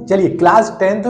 चलिए class 10th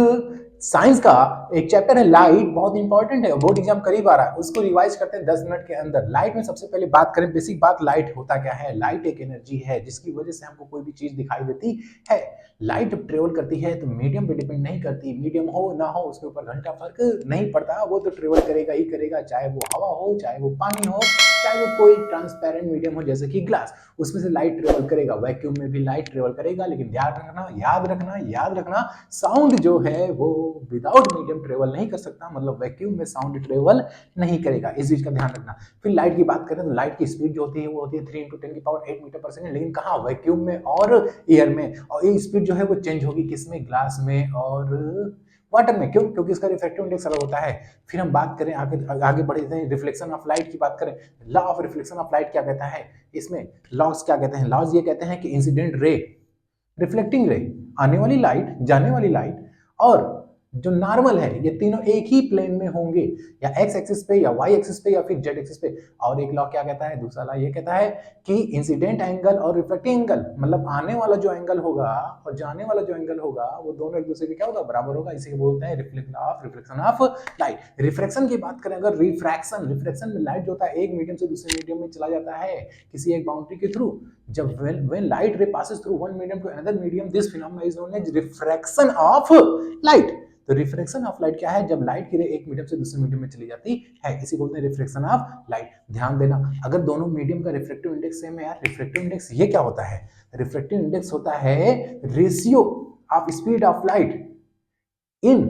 science का एक चैप्टर है लाइट, बहुत इंपॉर्टेंट है, बोर्ड एग्जाम करीब आ रहा है, उसको रिवाइज करते हैं 10 मिनट के अंदर। लाइट में सबसे पहले बात करें, बेसिक बात, लाइट होता क्या है। लाइट एक एनर्जी है जिसकी वजह से हमको कोई भी चीज दिखाई देती है। लाइट जब ट्रेवल करती है तो मीडियम पे डिपेंड नहीं करती, मीडियम हो ना हो उसके ऊपर घंटा फर्क नहीं पड़ता, वो तो ट्रेवल करेगा ही करेगा, चाहे वो हवा हो, चाहे वो पानी हो, चाहे वो कोई ट्रांसपेरेंट मीडियम हो जैसे कि ग्लास, उसमें से लाइट ट्रेवल करेगा। वैक्यूम में भी लाइट ट्रेवल करेगा, लेकिन याद रखना साउंड जो है वो विदाउट मीडियम ट्रेवल नहीं कर सकता, मतलब वैक्यूम में साउंड ट्रेवल नहीं करेगा, इस चीज का ध्यान रखना। फिर लाइट की बात करें तो लाइट की स्पीड जो होती है वो होती है 3 × 10⁸ मीटर पर सेकंड, लेकिन कहाँ, वैक्यूम में और एयर में। और ये स्पीड जो है वो चेंज होगी किसमें, ग्लास में और वाटर में। क्यों? क्योंकि इसका रिफ्रैक्टिव इंडेक्स अलग होता है। फिर हम बात करें, आगे बढ़ते हैं, रिफ्लेक्शन ऑफ लाइट की बात करें। Law of reflection of light क्या कहता है, इसमें लॉज क्या कहते हैं, लॉज ये कहते हैं कि इंसिडेंट रे, रिफ्लेक्टिंग रे, आने वाली लाइट, जाने वाली लाइट, और जो नॉर्मल है, ये तीनों एक ही प्लेन में होंगे, या एक्स एक्सिस पे, या वाई एक्सिस पे, या फिर जेड एक्सिस पे। और एक लॉ क्या कहता है, दूसरा लॉ ये कहता है कि इंसिडेंट एंगल और रिफ्लेक्टिंग एंगल, मतलब आने वाला जो एंगल होगा और जाने वाला जो एंगल होगा वो दोनों एक दूसरे के क्या होगा, बराबर होगा। इसी को बोलते हैं रिफ्लेक्शन ऑफ लाइट। रिफ्रैक्शन की बात करें अगर, रिफ्रैक्शन में लाइट जो होता है एक मीडियम से दूसरे मीडियम में चला जाता है किसी एक बाउंड्री के थ्रू। जब when light ray passes through one medium to another medium, this phenomena is known as refraction of light। तो रिफ्रैक्शन ऑफ लाइट क्या है, जब लाइट की रे एक मीडियम से दूसरे मीडियम में चली जाती है, इसी बोलते हैं रिफ्रैक्शन ऑफ लाइट। ध्यान देना, अगर दोनों मीडियम का रिफ्रैक्टिव इंडेक्स सेम है यार, रिफ्रैक्टिव इंडेक्स ये क्या होता है, रिफ्रैक्टिव इंडेक्स होता है ratio of speed of light in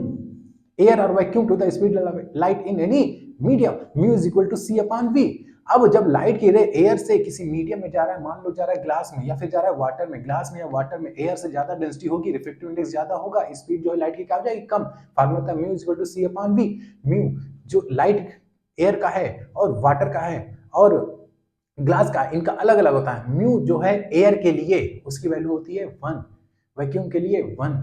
air और vacuum to the speed light in any medium, mu is equal to C upon v. अब जब लाइट की रे एयर से किसी मीडियम में जा रहा है, मान लो जा रहा है ग्लास में, या फिर जा रहा है वाटर में, ग्लास में या वाटर में एयर से ज्यादा डेंसिटी होगी, रिफ्रैक्टिव इंडेक्स ज्यादा होगा, स्पीड जो है लाइट की क्या हो जाएगी, कम। फार्मूला था mu is equal to C upon v. Mu जो लाइट एयर का है और वाटर का है और ग्लास का, इनका अलग अलग होता है। म्यू जो है एयर के लिए उसकी वैल्यू होती है 1, वैक्यूम के लिए 1।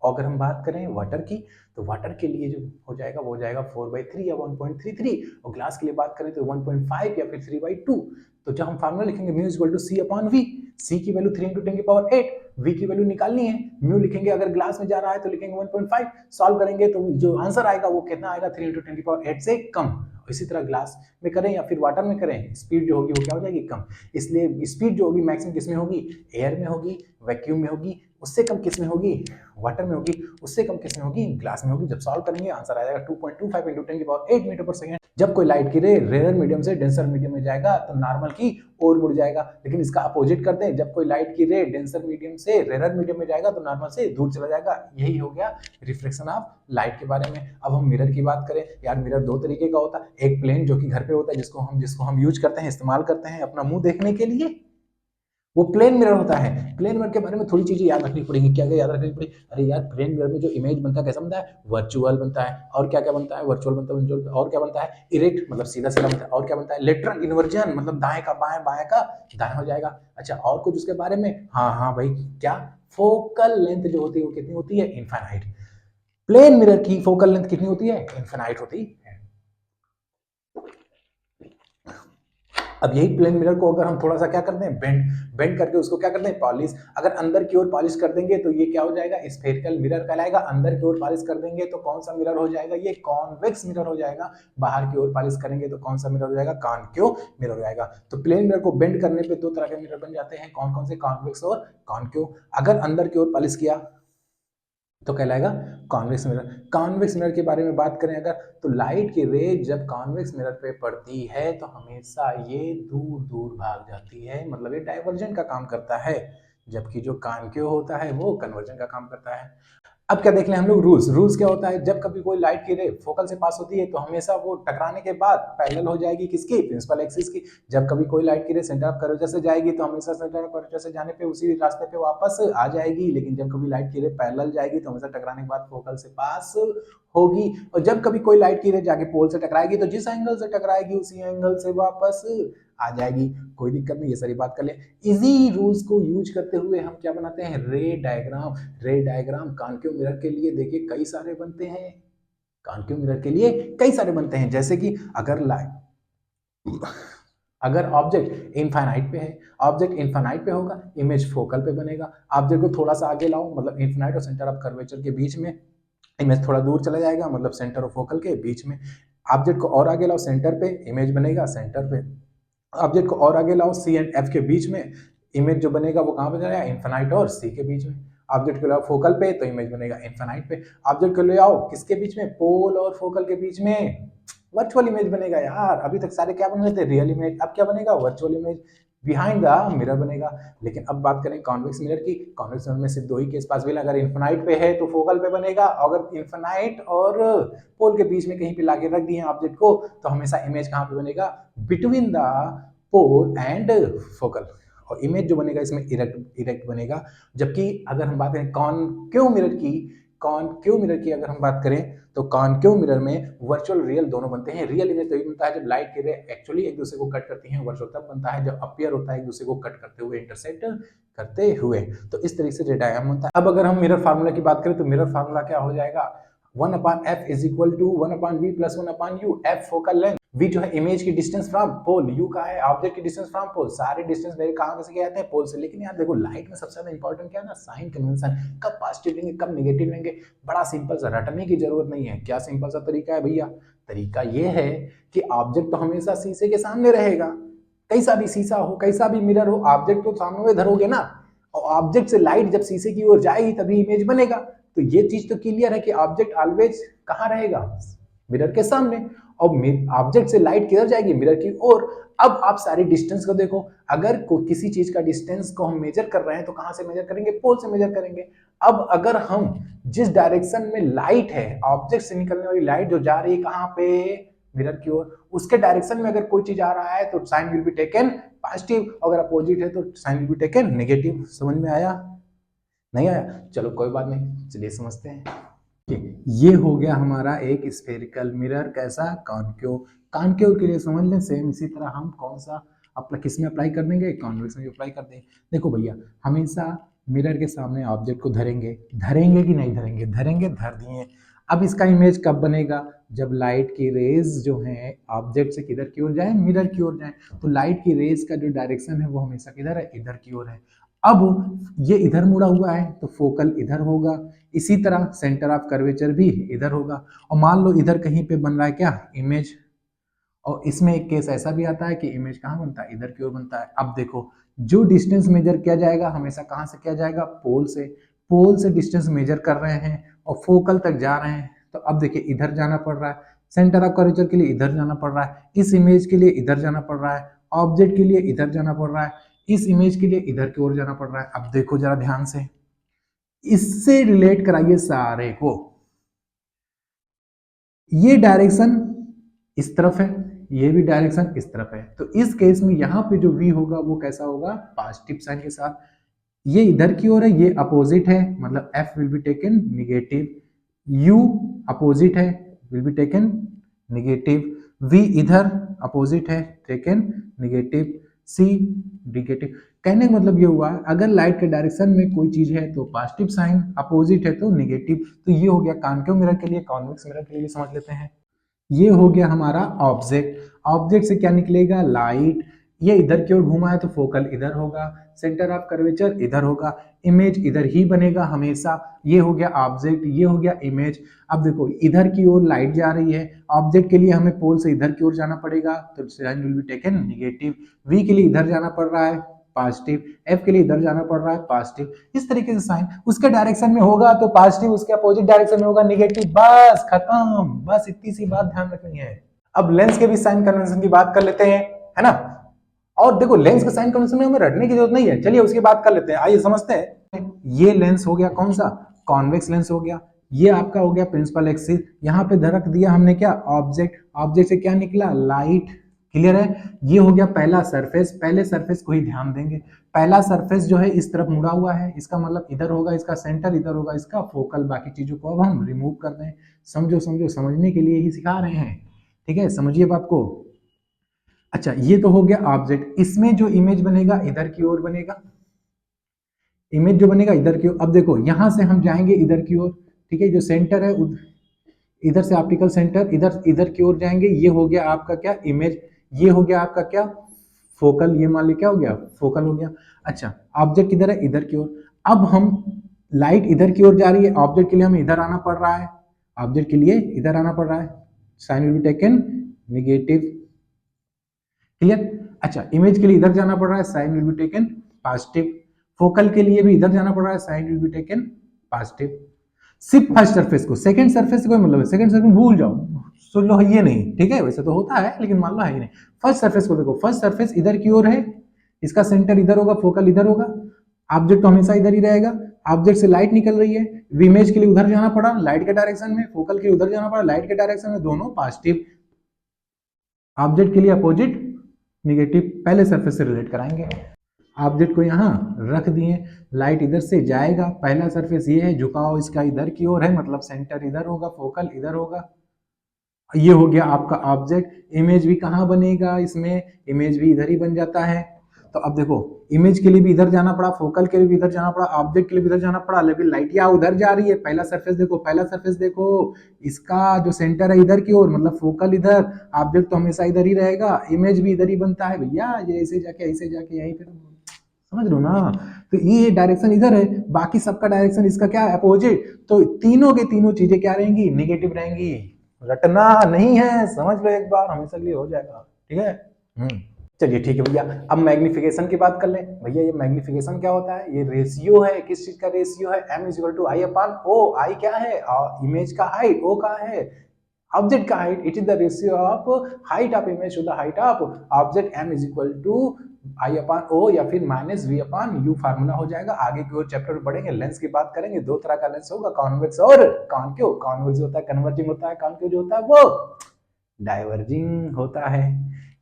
और अगर हम बात करें वाटर की, तो वाटर के लिए जो हो जाएगा वो हो जाएगा 4/3 या 1.33, और ग्लास के लिए बात करें तो 1.5 या फिर 3/2। तो जब हम फार्मूला लिखेंगे mu is equal to C upon V, C की वैल्यू 3 × 10⁸, वी की वैल्यू निकालनी है, म्यू लिखेंगे अगर ग्लास में जा रहा है तो लिखेंगे 1.5, सॉल्व करेंगे तो जो आंसर आएगा वो कितना आएगा, 3 × 10⁸ से कम। इसी तरह ग्लास में करें या फिर वाटर में करें, स्पीड जो होगी वो क्या हो जाएगी, कम। इसलिए स्पीड जो होगी मैक्सिमम किस में होगी, एयर में होगी, वैक्यूम में होगी, उससे कम किस में होगी, वाटर में होगी, उससे कम किस में होगी, ग्लास में होगी। जब सॉल्व करेंगे आंसर आ जाएगा 2.25 × 10⁸ मीटर पर सेकंड। जब कोई लाइट की रे रेयर मीडियम से डेंसर मीडियम में जाएगा तो नॉर्मल की ओर मुड़ जाएगा, लेकिन इसका अपोजिट करते हैं, जब कोई लाइट की रे डेंसर मीडियम से रेयर मीडियम में जाएगा तो नॉर्मल से दूर चला जाएगा। यही हो गया रिफ्लेक्शन ऑफ लाइट के बारे में। अब हम मिरर की बात करें यार, मिरर दो तरीके का होता है, एक प्लेन जो कि घर पे होता है जिसको हम यूज करते हैं, इस्तेमाल करते हैं अपना मुंह देखने के लिए, वो प्लेन मिरर होता है। प्लेन मिरर के बारे में थोड़ी चीजें याद रखनी पड़ेगी। क्या क्या याद रखनी पड़ेगी, अरे यार प्लेन मिरर में जो इमेज बनता है कैसा बनता है, वर्चुअल बनता है। और क्या क्या बनता है, वर्चुअल बनता है, और क्या बनता है, इरेक्ट मतलब सीधा सीधा बनता है। और क्या बनता है, लेटरल इन्वर्जन मतलब दाएं का बाएं, बाएं का दाएं हो जाएगा। अच्छा और कुछ उसके बारे में, हाँ हाँ भाई, क्या, फोकल लेंथ जो होती है वो कितनी होती है, इनफाइनाइट। प्लेन मिरर की फोकल लेंथ कितनी होती है, इनफाइनाइट होती है। अब यही प्लेन मिरर को अगर हम थोड़ा सा क्या करते हैं, बेंड करके उसको क्या करते हैं, पॉलिश। अगर अंदर की ओर पॉलिश कर देंगे तो ये क्या हो जाएगा, स्फेरिकल मिरर कहलाएगा। अंदर की ओर पॉलिश कर देंगे तो कौन सा मिरर हो जाएगा, ये कॉन्वेक्स मिरर हो जाएगा। बाहर की ओर पॉलिश करेंगे तो कौन सा मिरर हो जाएगा, कॉन्केव मिरर हो जाएगा। तो प्लेन मिरर को बेंड करने पे दो तरह के मिरर बन जाते हैं, कौन कौन से, कॉन्वेक्स और कॉन्केव। अगर अंदर की ओर पॉलिश किया तो कहलाएगा कॉन्वेक्स मिरर। कॉन्वेक्स मिरर के बारे में बात करें अगर, तो लाइट की रे जब कॉन्वेक्स मिरर पे पड़ती है तो हमेशा ये दूर दूर भाग जाती है, मतलब ये डाइवर्जन का काम करता है, जबकि जो कॉन्केव होता है वो कन्वर्जन का काम करता है। अब क्या देख लें हम लोग, रूल्स क्या होता है, जब कभी कोई लाइट की रे फोकल से पास होती है तो हमेशा वो टकराने के बाद पैरेलल हो जाएगी किसकी, प्रिंसिपल एक्सिस की। जब कभी कोई लाइट की रे सेंटर ऑफ कर्वेचर से जाएगी तो हमेशा सेंटर ऑफ कर्वेचर से जाने पे उसी रास्ते पे वापस आ जाएगी, लेकिन जब कभी लाइट की रे पैरेलल जाएगी तो हमेशा टकराने के बाद फोकल से पास होगी। और जब कभी कोई लाइट की रे जाके पोल से टकराएगी तो जिस एंगल से टकराएगी उसी एंगल से वापस आ जाएगी, कोई दिक्कत नहीं। ये सारी बात कर ले। इजी रूल्स को यूज करते हुए हम क्या बनाते हैं, रे डायग्राम। रे डायग्राम कॉन्केव मिरर के लिए देखिए कई सारे बनते हैं, कॉन्केव मिरर के लिए कई सारे बनते हैं। जैसे कि अगर लाइट अगर ऑब्जेक्ट इनफाइनाइट पे है, ऑब्जेक्ट इनफाइनाइट पे होगा, इमेज फोकल पे बनेगा। ऑब्जेक्ट को थोड़ा सा आगे लाओ, मतलब इनफाइनाइट और सेंटर ऑफ कर्वेचर के बीच में, इमेज थोड़ा दूर चला जाएगा, मतलब सेंटर और फोकल के बीच में। ऑब्जेक्ट को और आगे लाओ सेंटर पे, इमेज बनेगा सेंटर पे। ऑब्जेक्ट को और आगे लाओ सी एंड एफ के बीच में, इमेज जो बनेगा वो कहाँ पे जाएगा, इनफाइनाइट और सी के बीच में। ऑब्जेक्ट को ले आओ फोकल पे तो इमेज बनेगा इनफाइनाइट पे। ऑब्जेक्ट को ले आओ किसके बीच में, पोल और फोकल के बीच में, वर्चुअल इमेज बनेगा यार। अभी तक सारे क्या बन रहे थे, रियल इमेज, अब क्या बनेगा, virtual image behind the mirror बनेगा। लेकिन अब बात करें कॉन्वेक्स मिरर की, कॉन्वेक्स मिरर में सिर्फ दो ही केस पॉसिबल है, अगर इनफाइनाइट पे है तो फोकल पे बनेगा, अगर इनफाइनाइट और पोल के बीच में कहीं पे लाके रख दिए ऑब्जेक्ट को तो हमेशा इमेज कहाँ पे बनेगा, between the pole and focal. और इमेज जो बनेगा इसमें इरेक्ट बनेगा। जबकि अगर हम बात करें कॉनकेव मिरर की अगर हम बात करें तो कॉनकेव मिरर में वर्चुअल रियल दोनों बनते हैं। रियल इमेज तभी बनता है जब लाइट की रे एक्चुअली एक दूसरे को कट करती हैं, वर्चुअल तब बनता है जब अपीयर होता है एक दूसरे को कट करते हुए, इंटरसेक्ट करते हुए। तो इस तरीके से डायग्राम बनता है। अब अगर हम मिरर फार्मूला की बात करें तो मिरर फार्मूला क्या हो जाएगा, 1/f is equal to 1/v plus 1/u। f focal length, v जो है इमेज की डिस्टेंस फ्रॉम पोल, u का है ऑब्जेक्ट की डिस्टेंस फ्रॉम पोल। सारे डिस्टेंस मेरे कहां से आते हैं, पोल से। लेकिन यार देखो लाइट में सबसे ज्यादा इंपॉर्टेंट क्या है ना, साइन कन्वेंशन। कब पॉजिटिव लेंगे कब नेगेटिव लेंगे, बड़ा सिंपल सा, रटने की जरूरत नहीं है। क्या सिंपल सा तरीका है भैया, तरीका ये है कि ऑब्जेक्ट तो हमेशा शीशे के सामने रहेगा, कैसा भी शीशा हो कैसा भी मिरर हो, ऑब्जेक्ट तो सामने में धरोगे ना, और ऑब्जेक्ट से लाइट जब शीशे की ओर जाएगी तभी इमेज बनेगा। तो ये चीज तो क्लियर है कि ऑब्जेक्ट ऑलवेज कहां रहेगा, मिरर के सामने। और ऑब्जेक्ट से लाइट किधर जाएगी, मिरर की ओर। अब आप सारी डिस्टेंस को देखो, अगर किसी चीज का डिस्टेंस को हम मेजर कर रहे हैं तो कहां से मेजर करेंगे, पोल से मेजर करेंगे। अब अगर हम जिस डायरेक्शन में लाइट है, ऑब्जेक्ट से निकलने वाली लाइट जो जा रही है कहां पे, मिरर की ओर, उसके डायरेक्शन में अगर कोई चीज आ रहा है तो sign will be taken positive, अगर अपोजिट है तो sign will be taken negative. समझ में आया, नहीं आया, चलो कोई बात नहीं, चलिए समझते हैं। ये हो गया हमारा एक स्फेरिकल मिरर, कैसा, कॉनकेव। कॉनकेव के लिए समझ लें सेम इसी तरह हम कौन सा किस में अप्लाई कर देंगे, कॉन्वेक्स में अप्लाई कर देंगे। देखो भैया हमेशा मिरर के सामने ऑब्जेक्ट को धरेंगे, धरेंगे कि नहीं धरेंगे, धरेंगे, धर दिए। अब इसका इमेज कब बनेगा, जब लाइट की रेज जो है ऑब्जेक्ट से किधर की ओर जाए, मिरर की ओर जाए। तो लाइट की रेज का जो डायरेक्शन है वो हमेशा किधर है, इधर की ओर है। अब ये इधर मुड़ा हुआ है तो फोकल इधर होगा, इसी तरह सेंटर ऑफ कर्वेचर भी इधर होगा। और मान लो इधर कहीं पे बन रहा है क्या, इमेज, और इसमें एक केस ऐसा भी आता है कि इमेज कहाँ बनता है, इधर की ओर बनता है। अब देखो जो डिस्टेंस मेजर किया जाएगा हमेशा कहाँ से किया जाएगा, पोल से। पोल से डिस्टेंस मेजर कर रहे हैं और फोकल तक जा रहे हैं, तो अब देखिए इधर जाना पड़ रहा है, सेंटर ऑफ कर्वेचर के लिए इधर जाना पड़ रहा है, इस इमेज के लिए इधर जाना पड़ रहा है, ऑब्जेक्ट के लिए इधर जाना पड़ रहा है, इस इमेज के लिए इधर की ओर जाना पड़ रहा है। अब देखो जरा ध्यान से, इससे रिलेट कराइए सारे को। ये डायरेक्शन इस तरफ है, ये भी डायरेक्शन इस तरफ है, तो इस केस में यहां पे जो v होगा वो कैसा होगा, पॉजिटिव साइन के साथ। ये इधर की ओर है, ये अपोजिट है, मतलब f will be taken negative, u opposite है, will be taken negative, v इधर अपोजिट है, टेकन निगेटिव, c निगेटिव। कहने का मतलब ये हुआ अगर लाइट के डायरेक्शन में कोई चीज है तो पॉजिटिव साइन, अपोजिट है तो निगेटिव। तो ये हो गया कॉनकेव मिरर के लिए। कॉन्वेक्स मिरर के लिए समझ लेते हैं। ये हो गया हमारा ऑब्जेक्ट, ऑब्जेक्ट से क्या निकलेगा, लाइट। ये इधर की ओर घूमा है तो फोकल इधर होगा, सेंटर ऑफ कर्वेचर इधर होगा, इमेज इधर ही बनेगा हमेशा। ये हो गया ऑब्जेक्ट, ये हो गया इमेज। अब देखो इधर की ओर लाइट जा रही है, ऑब्जेक्ट के लिए हमें पोल से इधर की ओर जाना पड़ेगा तो sign will be taken negative, v के लिए इधर जाना पड़ रहा है पॉजिटिव, एफ के लिए इधर जाना पड़ रहा है पॉजिटिव। इस तरीके से साइन उसके डायरेक्शन में होगा तो पॉजिटिव, उसके अपोजिट डायरेक्शन में होगा निगेटिव। बस खत्म, बस इतनी सी बात ध्यान रखनी है। अब लेंस के भी साइन कन्वेंशन की बात कर लेते हैं, है ना। और देखो लेंस के साइन कन्वेंशन में हमें रटने की जरूरत नहीं है, चलिए उसकी बात कर लेते हैं, आइए समझते हैं। ये लेंस हो गया कौन सा, कॉन्वेक्स लेंस हो गया। ये आपका हो गया प्रिंसिपल एक्सिस, यहाँ पे रख दिया हमने क्या, ऑब्जेक्ट, ऑब्जेक्ट से क्या निकला, लाइट। क्लियर है, ये हो गया पहला सरफेस। पहले सरफेस को ही ध्यान देंगे, पहला सरफेस जो है इस तरफ मुड़ा हुआ है, इसका मतलब इधर होगा, इसका सेंटर इधर होगा, इसका फोकल। बाकी चीजों को अब हम रिमूव कर दें। समझो समझो, समझने के लिए ही सिखा रहे हैं, ठीक है, समझिए बात को। अच्छा ये तो हो गया ऑब्जेक्ट, इसमें जो इमेज बनेगा इधर की ओर बनेगा, इमेज जो बनेगा इधर की ओर। अब देखो यहां से हम जाएंगे इधर की ओर, ठीक है, जो सेंटर है इधर से ऑप्टिकल सेंटर इधर इधर की ओर जाएंगे, ये हो गया आपका क्या, इमेज। ये हो गया आपका क्या, फोकल, ये मान ली क्या हो गया, फोकल हो गया। अच्छा, ऑब्जेक्ट किधर है, इधर की ओर। अब हम लाइट इधर की ओर जा रही है, ऑब्जेक्ट के लिए हमें इधर आना पड़ रहा है, ऑब्जेक्ट के लिए इधर आना पड़ रहा है, sign will be taken negative, clear. अच्छा, इमेज के लिए इधर जाना पड़ रहा है, sign will be taken positive. Focal के लिए भी इधर जाना पड़ रहा है, sign will be taken positive. सिर्फ फर्स्ट सरफेस को, सेकंड सरफेस से कोई मतलब है, सेकंड सरफेस भूल जाओ, सुन लो ये नहीं, ठीक है, वैसे तो होता है लेकिन मान लो है ही नहीं। फर्स्ट सरफेस को देखो, फर्स्ट सरफेस इधर की ओर है, इसका सेंटर इधर होगा, फोकल इधर होगा, ऑब्जेक्ट तो हमेशा इधर ही रहेगा। ऑब्जेक्ट से लाइट निकल रही है, इमेज के लिए उधर जाना पड़ा लाइट के डायरेक्शन में, फोकल के लिए उधर जाना पड़ा लाइट के डायरेक्शन में, दोनों पॉजिटिव। ऑब्जेक्ट के लिए अपोजिट निगेटिव, पहले सरफेस से रिलेट कराएंगे। ऑब्जेक्ट को यहाँ रख दिए, लाइट इधर से जाएगा, पहला सरफेस ये है, झुकाव इसका इधर की ओर है, मतलब सेंटर इधर होगा, फोकल इधर होगा। ये हो गया आपका ऑब्जेक्ट। इमेज भी कहाँ बनेगा इसमें, इमेज भी इधर ही बन जाता है। तो अब देखो, इमेज के लिए भी इधर जाना पड़ा, फोकल के लिए भी इधर जाना पड़ा, ऑब्जेक्ट के लिए भी इधर जाना पड़ा, लेकिन लाइट या उधर जा रही है। पहला सरफेस देखो, पहला सरफेस देखो, इसका जो सेंटर है इधर की ओर, मतलब फोकल इधर, ऑब्जेक्ट तो हमेशा इधर ही रहेगा, इमेज भी इधर ही बनता है भैया, ये ऐसे जाके यहीं पे, समझ लो ना। तो ये डायरेक्शन इधर है, बाकी सबका डायरेक्शन इसका क्या है, अपोजिट। तो तीनों के तीनों चीजें क्या रहेंगी, निगेटिव रहेंगी। रटना नहीं है, समझ लो एक बार, हमेशा के लिए हो जाएगा, ठीक है। चलिए ठीक है भैया, अब मैग्निफिकेशन की बात कर लें। भैया ये मैग्निफिकेशन क्या होता है, ये रेशियो है, किस चीज का रेशियो है, m is equal to i upon ओ। आई क्या है, इमेज का हाइट, ओ का है ऑब्जेक्ट का height, it is the ratio of height of image to the height of object, m is equal to i upon o या फिर minus v upon u formula हो जाएगा। आगे की ओर चैप्टर में पढ़ेंगे, लेंस की बात करेंगे, दो तरह का लेंस होगा, कॉन्वेक्स और कॉनकेव। कॉन्वेक्स होता है कन्वर्जिंग होता है, कॉनकेव जो होता है वो डाइवर्जिंग होता है,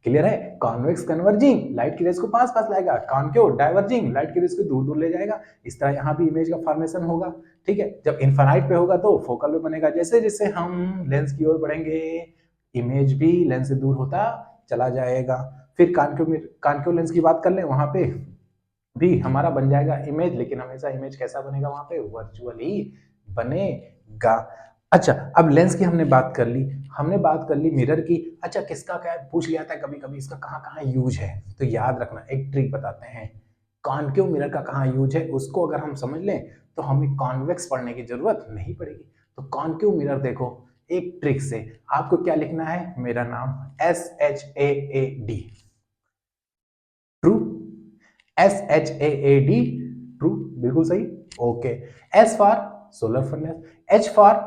क्लियर है। कॉन्वेक्स कन्वर्जिंग लाइट की रेस को पास पास लाएगा, कॉनकेव डाइवर्जिंग लाइट की रेस को दूर दूर ले जाएगा। इस तरह यहाँ भी इमेज का फॉर्मेशन होगा, ठीक है। जब इनफाइनाइट पे होगा तो फोकल पे बनेगा, जैसे जैसे हम लेंस की ओर बढ़ेंगे इमेज भी लेंस से दूर होता चला जाएगा। फिर कॉनकेव लेंस की बात कर ले, वहां पे भी हमारा बन जाएगा इमेज, लेकिन हमेशा इमेज कैसा बनेगा, वहां पे वर्चुअल ही बनेगा। अच्छा, अब लेंस की हमने बात कर ली, हमने बात कर ली मिरर की। अच्छा, किसका क्या पूछ लिया था कभी कभी, इसका कहाँ कहाँ यूज है, तो याद रखना, एक ट्रिक बताते हैं। कॉनकेव मिरर का कहाँ यूज है, उसको अगर हम समझ लें तो हमें कॉन्वेक्स पढ़ने की जरूरत नहीं पड़ेगी। तो कॉनकेव मिरर देखो, एक ट्रिक से आपको क्या लिखना है, मेरा नाम SHAAD, ट्रू, SHAAD, ट्रू, बिल्कुल सही, okay. S for solar furnace, H for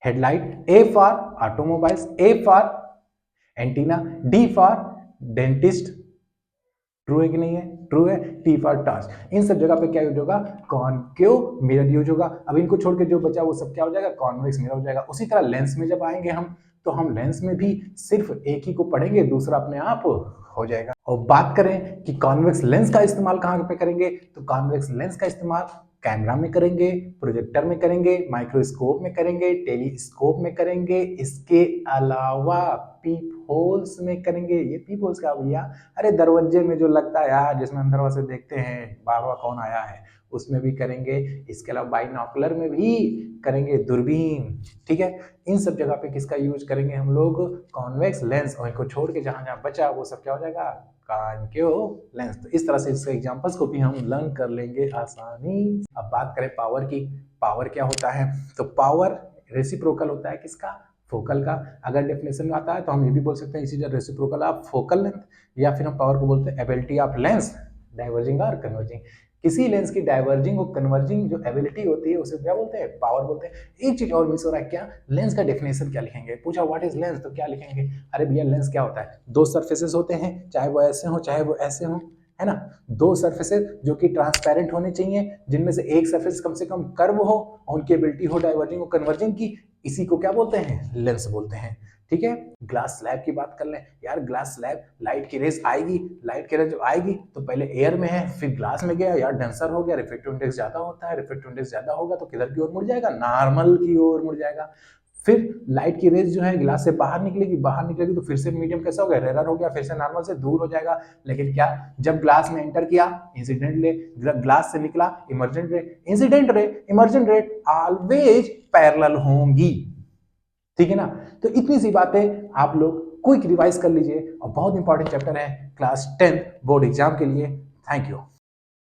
headlight, A for automobiles, A for antenna, D for dentist, true है कि नहीं है, ट्रू है। T for torch. इन सब जगह पे क्या यूज होगा, कॉनकेव मिरर यूज होगा। अब इनको छोड़ के जो बचा वो सब क्या हो जाएगा, कॉन्वेक्स मिरर हो जाएगा। उसी तरह लेंस में जब आएंगे हम, तो हम लेंस में भी सिर्फ एक ही को पढ़ेंगे, दूसरा अपने आप हो जाएगा। और बात करें कि कॉन्वेक्स लेंस का इस्तेमाल कहाँ पे करेंगे, तो कॉन्वेक्स लेंस का इस्तेमाल कैमरा में करेंगे, प्रोजेक्टर में करेंगे, माइक्रोस्कोप में करेंगे, टेलीस्कोप में करेंगे, इसके अलावा पीप होल्स में करेंगे। ये पीप होल्स क्या भैया, अरे दरवाजे में जो लगता है यार, जिसमें अंदर से देखते हैं बार बार कौन आया है, उसमें भी करेंगे। इसके अलावा बाइनॉकुलर में भी करेंगे, दूरबीन, ठीक है। इन सब जगह पे किसका यूज करेंगे हम लोग, कॉन्वेक्स लेंस। और इनको छोड़ के जहां जहां बचा वो सब क्या हो जाएगा, कॉनकेव लेंस। तो इस तरह से इसके एग्जांपल्स को भी हम लर्न कर लेंगे आसानी। अब बात करें पावर की, पावर क्या होता है, तो पावर रेसिप्रोकल होता है किसका, फोकल का। अगर डेफिनेशन में आता है तो हम ये भी बोल सकते हैं इसी जगह रेसिप्रोकल ऑफ फोकल लेंथ, या फिर हम पावर को बोलते हैं एबिलिटी ऑफ लेंस डाइवर्जिंग और कन्वर्जिंग। किसी लेंस की डाइवर्जिंग और कन्वर्जिंग जो एबिलिटी होती है उसे क्या बोलते हैं, पावर बोलते हैं। एक चीज और मिस हो रहा है, क्या, लेंस का डेफिनेशन क्या लिखेंगे, पूछा व्हाट इज लेंस तो क्या लिखेंगे, अरे भैया लेंस क्या होता है, दो सरफेसेस होते हैं, चाहे वो ऐसे हो चाहे वो ऐसे हो, है ना। दो सरफेसेस जो कि ट्रांसपेरेंट होने चाहिए, जिनमें से एक सरफेस कम से कम कर्व हो और उनकी एबिलिटी हो डाइवर्जिंग और कन्वर्जिंग की, इसी को क्या बोलते हैं, लेंस बोलते हैं, ठीक है। ग्लास स्लैब की बात कर लें यार, ग्लास स्लैब, लाइट की रेस आएगी, लाइट की रेस जो आएगी तो पहले एयर में है, फिर ग्लास में गया यार, डेंसर हो गया, रिफ्रैक्टिव इंडेक्स ज्यादा होता है, रिफ्रैक्टिव इंडेक्स ज्यादा होगा तो किधर की ओर मुड़ जाएगा, नॉर्मल की ओर मुड़ जाएगा। फिर लाइट की रेस जो है ग्लास से बाहर निकलेगी तो फिर से मीडियम कैसा हो गया, रेयर हो गया, फिर से नॉर्मल से दूर हो जाएगा। लेकिन क्या, जब ग्लास में एंटर किया इंसिडेंट रे, ग्लास से निकला इमर्जेंट रे, इंसिडेंट रे इमर्जेंट रे ऑलवेज पैरेलल होंगी, ठीक है ना। तो इतनी सी बातें आप लोग क्विक रिवाइज कर लीजिए और बहुत इंपॉर्टेंट चैप्टर है क्लास 10 बोर्ड एग्जाम के लिए। Thank you.